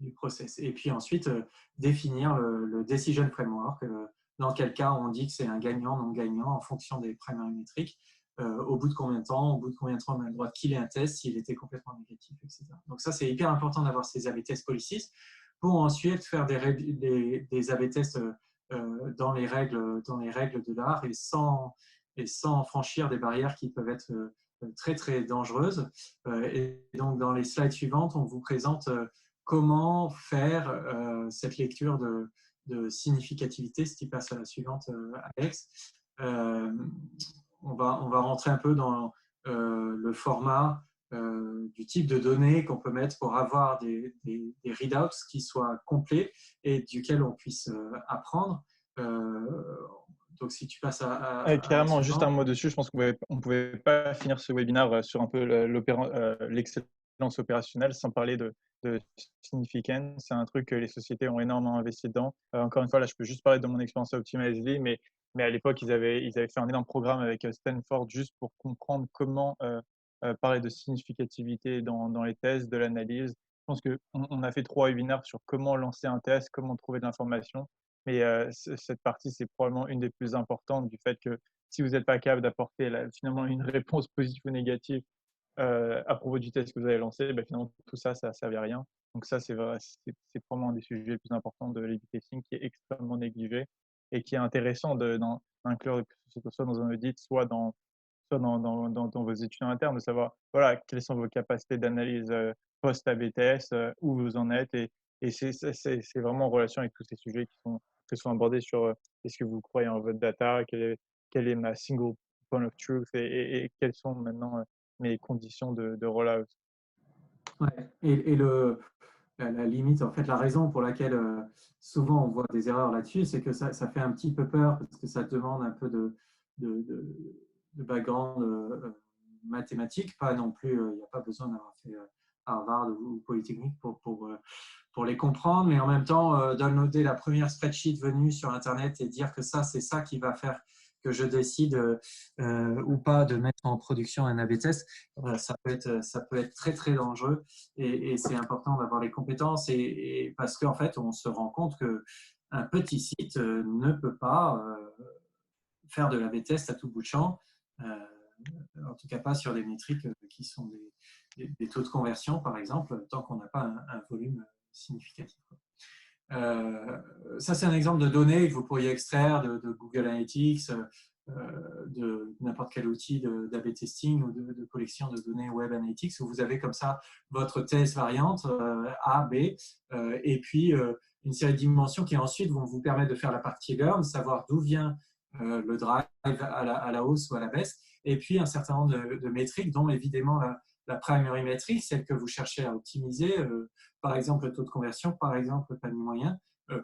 du process. Et puis ensuite, définir le decision framework. Dans quel cas on dit que c'est un gagnant, non gagnant, en fonction des primary métriques. Au bout de combien de temps on a le droit de killer un test s'il était complètement négatif, etc. Donc ça, c'est hyper important d'avoir ces AB test policies pour ensuite faire des AB tests dans les règles de l'art et sans franchir des barrières qui peuvent être très très dangereuses. Et donc dans les slides suivantes, on vous présente comment faire cette lecture de significativité, ce qui passe à la suivante, Alex. On va rentrer un peu dans le format du type de données qu'on peut mettre pour avoir des readouts qui soient complets et duquel on puisse apprendre. Donc, si tu passes Carrément, juste un mot dessus, je pense qu'on ne pouvait pas finir ce webinaire sur un peu l'excellence opérationnelle sans parler de significance. C'est un truc que les sociétés ont énormément investi dedans. Encore une fois, là, je peux juste parler de mon expérience à Optimizely, mais à l'époque, ils avaient fait un énorme programme avec Stanford juste pour comprendre comment parler de significativité dans les tests, de l'analyse. Je pense qu'on a fait 3 webinaires sur comment lancer un test, comment trouver de l'information. Mais cette partie, c'est probablement une des plus importantes du fait que si vous n'êtes pas capable d'apporter finalement une réponse positive ou négative à propos du test que vous avez lancé, finalement, tout ça, ça ne servait à rien. Donc ça, c'est probablement un des sujets les plus importants de l'A/B testing qui est extrêmement négligé et qui est intéressant d'inclure, que ce soit dans un audit, soit dans vos études internes, de savoir voilà, quelles sont vos capacités d'analyse post-A/B test, où vous en êtes. Et c'est vraiment en relation avec tous ces sujets qui sont abordés sur est-ce que vous croyez en votre data, quelle est ma single point of truth et quelles sont maintenant mes conditions de rollout. Ouais. Et la limite, en fait, la raison pour laquelle souvent on voit des erreurs là-dessus, c'est que ça fait un petit peu peur parce que ça demande un peu de background mathématique. Pas non plus, il n'y a pas besoin d'avoir fait Harvard ou Polytechnique pour les comprendre, mais en même temps, downloader la première spreadsheet venue sur Internet et dire que ça, c'est ça qui va faire que je décide ou pas de mettre en production un A/B test, ça peut être très très dangereux et c'est important d'avoir les compétences et parce qu'en fait on se rend compte qu'un petit site ne peut pas faire de l'A/B test à tout bout de champ, en tout cas pas sur des métriques qui sont des taux de conversion par exemple, tant qu'on n'a pas un volume significatif. Ça, c'est un exemple de données que vous pourriez extraire de Google Analytics, de n'importe quel outil d'A/B testing ou de collection de données Web Analytics, où vous avez comme ça votre test variante A, B, et puis une série de dimensions qui ensuite vont vous permettre de faire la partie learn, savoir d'où vient le drive à la hausse ou à la baisse, et puis un certain nombre de métriques, dont évidemment la primary métrique, celle que vous cherchez à optimiser, par exemple le taux de conversion, par exemple le panier moyen,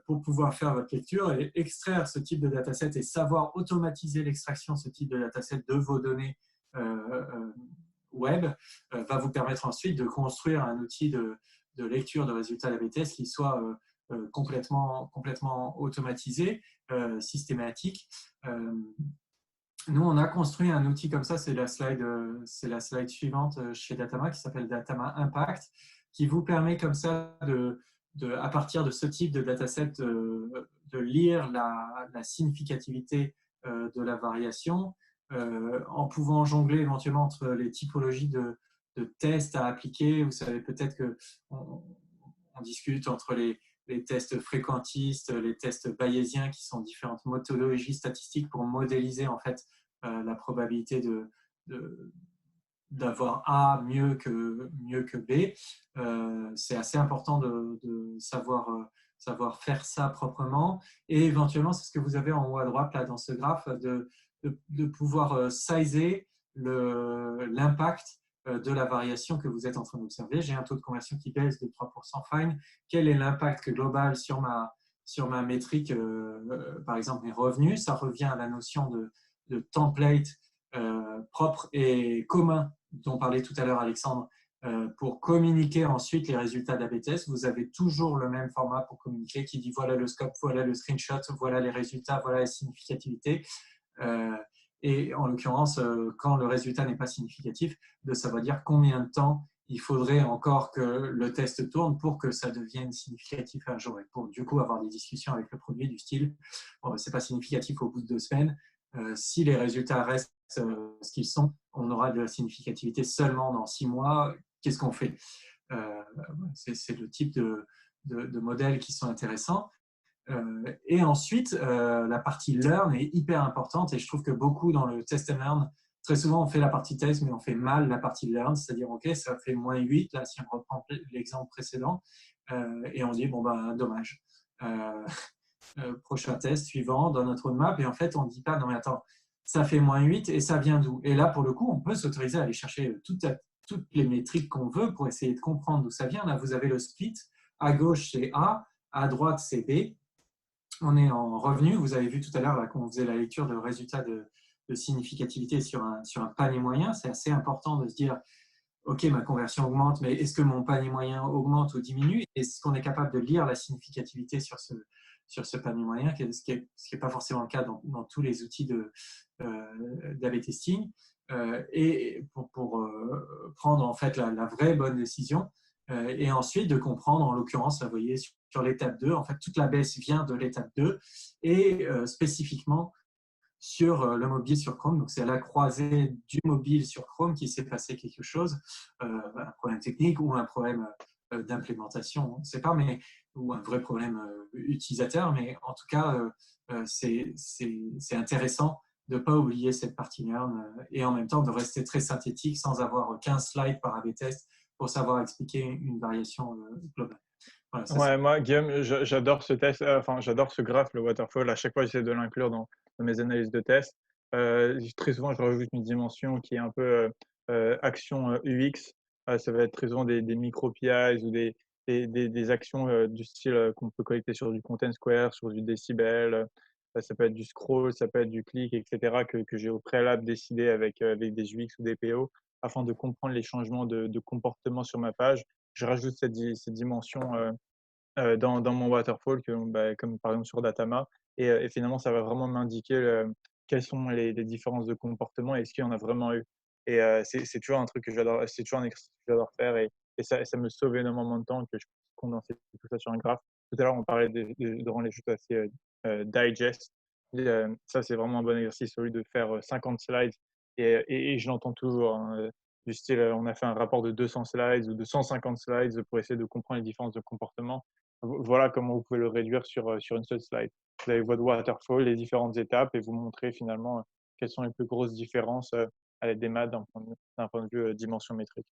pour pouvoir faire votre lecture et extraire ce type de dataset et savoir automatiser l'extraction de ce type de dataset de vos données web va vous permettre ensuite de construire un outil de lecture de résultats d'A/B test qui soit complètement automatisé, systématique. Nous, on a construit un outil comme ça, c'est la slide suivante chez Datama, qui s'appelle Datama Impact, qui vous permet comme ça, à partir de ce type de dataset, de lire la significativité de la variation, en pouvant jongler éventuellement entre les typologies de tests à appliquer. Vous savez peut-être qu'on discute entre les tests fréquentistes, les tests bayésiens, qui sont différentes méthodologies statistiques pour modéliser en fait la probabilité d'avoir A mieux que B. C'est assez important de savoir faire ça proprement. Et éventuellement, c'est ce que vous avez en haut à droite là, dans ce graphe, de pouvoir sizer l'impact de la variation que vous êtes en train d'observer. J'ai un taux de conversion qui baisse de 3% fine. Quel est l'impact global sur ma métrique, par exemple mes revenus? Ça revient à la notion de template propre et commun dont parlait tout à l'heure Alexandre, pour communiquer ensuite les résultats d'A/B test. Vous avez toujours le même format pour communiquer qui dit voilà le scope, voilà le screenshot, voilà les résultats, voilà la significativité. Et en l'occurrence, quand le résultat n'est pas significatif, de savoir dire combien de temps il faudrait encore que le test tourne pour que ça devienne significatif un jour. Et pour du coup avoir des discussions avec le produit du style, bon, c'est pas significatif au bout de 2 semaines. Si les résultats restent ce qu'ils sont, on aura de la significativité seulement dans 6 mois. Qu'est-ce qu'on fait? C'est le type de modèles qui sont intéressants. Et ensuite, la partie learn est hyper importante et je trouve que beaucoup dans le test and learn, très souvent on fait la partie test mais on fait mal la partie learn, c'est-à-dire ok, ça fait -8 là si on reprend l'exemple précédent, et on dit bon ben dommage, prochain test suivant dans notre roadmap, et en fait on ne dit pas non mais attends, ça fait -8 et ça vient d'où? Et là pour le coup on peut s'autoriser à aller chercher toutes les métriques qu'on veut pour essayer de comprendre d'où ça vient. Là vous avez le split, à gauche c'est A, à droite c'est B. On est en revenu. Vous avez vu tout à l'heure quand on faisait la lecture de résultats de significativité sur un panier moyen. C'est assez important de se dire, OK, ma conversion augmente, mais est-ce que mon panier moyen augmente ou diminue? Est-ce qu'on est capable de lire la significativité sur ce panier moyen, ce qui n'est pas forcément le cas dans tous les outils d'A/B testing. Et pour prendre en fait la vraie bonne décision, et ensuite de comprendre, en l'occurrence, là, vous voyez, sur l'étape 2, en fait, toute la baisse vient de l'étape 2 et spécifiquement sur le mobile sur Chrome. Donc, c'est à la croisée du mobile sur Chrome qu'il s'est passé quelque chose, un problème technique ou un problème d'implémentation, on ne sait pas, mais, ou un vrai problème utilisateur. Mais en tout cas, c'est intéressant de ne pas oublier cette partie learn et en même temps de rester très synthétique sans avoir 15 slides par A/B test pour savoir expliquer une variation globale. Voilà, ça, Ouais, moi, Guillaume, j'adore ce test, enfin, j'adore ce graphe, le waterfall. À chaque fois, j'essaie de l'inclure dans mes analyses de test. Très souvent, je rajoute une dimension qui est un peu action UX. Ça va être très souvent des micro-PIs ou des actions du style qu'on peut collecter sur du content square, sur du décibel. Ça peut être du scroll, ça peut être du clic, etc., que j'ai au préalable décidé avec des UX ou des PO afin de comprendre les changements de comportement sur ma page. Je rajoute cette dimension dans mon waterfall comme par exemple sur Datama et finalement ça va vraiment m'indiquer quelles sont les différences de comportement et est-ce qu'il y en a vraiment eu et c'est toujours un truc que j'adore, c'est toujours un exercice que j'adore faire et ça me sauve énormément de temps que je puisse condenser tout ça sur un graphe. Tout à l'heure, on parlait de rendre les choses assez digest et ça, c'est vraiment un bon exercice au lieu de faire 50 slides et je l'entends toujours, hein, du style, on a fait un rapport de 200 slides ou de 150 slides pour essayer de comprendre les différences de comportement. Voilà comment vous pouvez le réduire sur une seule slide. Vous avez votre waterfall, les différentes étapes et vous montrez finalement quelles sont les plus grosses différences à l'aide des maths d'un point de vue dimension métrique.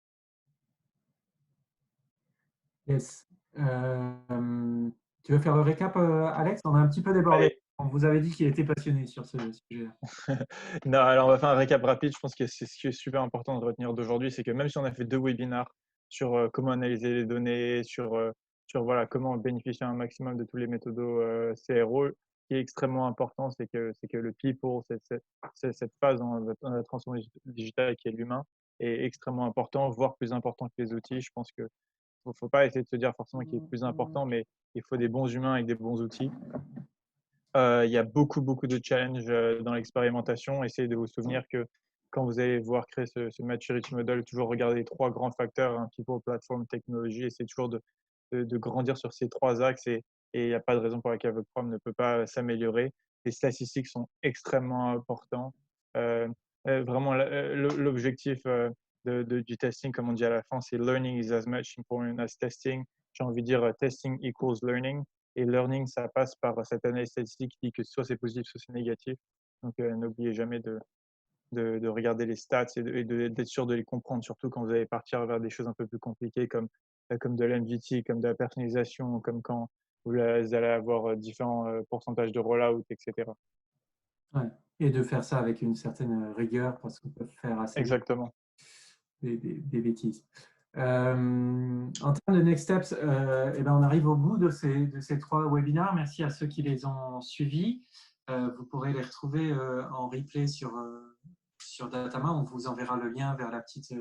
Yes. Tu veux faire le récap, Alex? On a un petit peu débordé. Allez, On vous avait dit qu'il était passionné sur ce sujet-là. non, alors on va faire un récap rapide. Je pense que c'est ce qui est super important de retenir d'aujourd'hui, c'est que même si on a fait 2 webinars sur comment analyser les données, sur voilà, comment bénéficier un maximum de tous les méthodos CRO. Ce qui est extrêmement important, c'est que le people, cette phase dans la transformation digitale qui est l'humain, est extrêmement important, voire plus important que les outils. Je pense que faut pas essayer de se dire forcément qu'il est plus important, mais il faut des bons humains avec des bons outils. Il y a beaucoup, beaucoup de challenges dans l'expérimentation. Essayez de vous souvenir que quand vous allez voir créer ce maturity model, toujours regarder les 3 grands facteurs, hein, people, platform, technologie. Essayez toujours de grandir sur ces 3 axes et il n'y a pas de raison pour laquelle votre programme ne peut pas s'améliorer. Les statistiques sont extrêmement importants. Euh, Vraiment, l'objectif du testing, comme on dit à la fin, c'est learning is as much important as testing. J'ai envie de dire testing equals learning. Et learning, ça passe par cette analyse statistique qui dit que soit c'est positif, soit c'est négatif. Donc, n'oubliez jamais de regarder les stats et d'être sûr de les comprendre, surtout quand vous allez partir vers des choses un peu plus compliquées comme de l'MVT, comme de la personnalisation, comme quand vous allez avoir différents pourcentages de rollout, etc. Ouais. Et de faire ça avec une certaine rigueur parce qu'on peut faire assez vite Exactement. des bêtises. En termes de next steps, eh ben on arrive au bout de ces 3 webinaires. Merci à ceux qui les ont suivis. Vous pourrez les retrouver en replay sur Datama. On vous enverra le lien vers la petite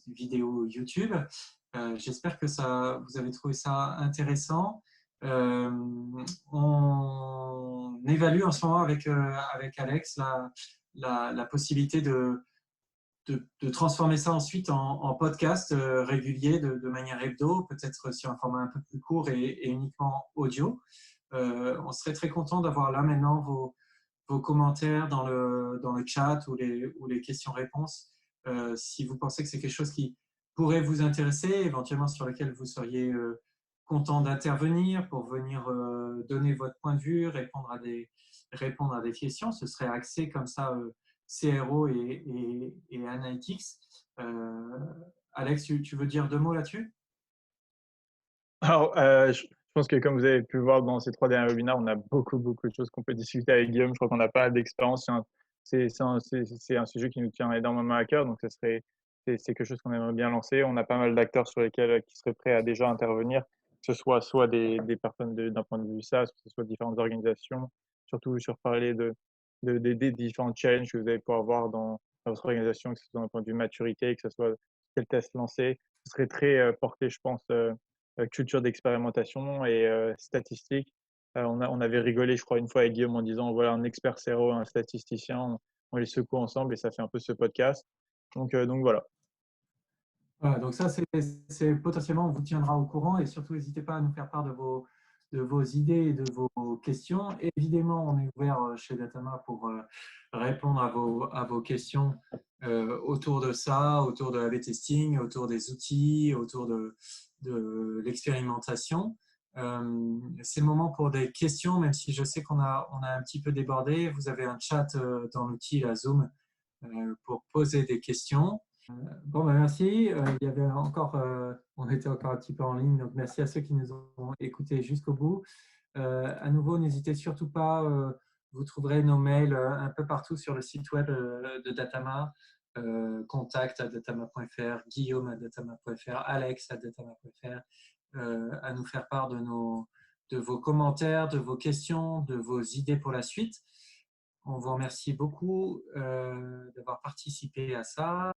vidéo YouTube. J'espère que vous avez trouvé ça intéressant. On évalue en ce moment avec Alex la possibilité de transformer ça ensuite en podcast régulier de manière hebdo, peut-être sur un format un peu plus court et uniquement audio. On serait très content d'avoir là maintenant vos commentaires dans le chat ou les questions-réponses. Si vous pensez que c'est quelque chose qui pourrait vous intéresser, éventuellement sur lequel vous seriez content d'intervenir pour venir donner votre point de vue, répondre à des questions, ce serait axé comme ça CRO et Analytics. Alex, tu veux dire 2 mots là-dessus? Alors, je pense que comme vous avez pu voir dans ces 3 derniers webinaires, on a beaucoup, beaucoup de choses qu'on peut discuter avec Guillaume. Je crois qu'on n'a pas d'expérience. C'est un sujet qui nous tient énormément à cœur, donc c'est quelque chose qu'on aimerait bien lancer. On a pas mal d'acteurs sur lesquels qui seraient prêts à déjà intervenir, que ce soit des personnes d'un point de vue SaaS, que ce soit différentes organisations, surtout sur parler des différents challenges que vous allez pouvoir voir dans votre organisation, que ce soit d'un point de vue maturité, que ce soit quel test lancer. Ce serait très porté, je pense, culture d'expérimentation et statistique. On avait rigolé, je crois, une fois avec Guillaume en disant voilà, un expert CRO, un statisticien, on les secoue ensemble et ça fait un peu ce podcast. Donc voilà. Voilà, donc ça, c'est potentiellement, on vous tiendra au courant et surtout, n'hésitez pas à nous faire part de vos idées et de vos questions. Évidemment, on est ouvert chez Datama pour répondre à vos questions autour de ça, autour de l'A/B testing, autour des outils, autour de l'expérimentation. C'est le moment pour des questions, même si je sais qu'on a un petit peu débordé. Vous avez un chat dans l'outil, la Zoom, pour poser des questions. Bon, ben merci. Il y avait encore, on était encore un petit peu en ligne, donc merci à ceux qui nous ont écoutés jusqu'au bout. À nouveau, n'hésitez surtout pas, vous trouverez nos mails un peu partout sur le site web de Datama, contact@datama.fr, guillaume@datama.fr, alex@datama.fr, à nous faire part de vos commentaires, de vos questions, de vos idées pour la suite. On vous remercie beaucoup d'avoir participé à ça.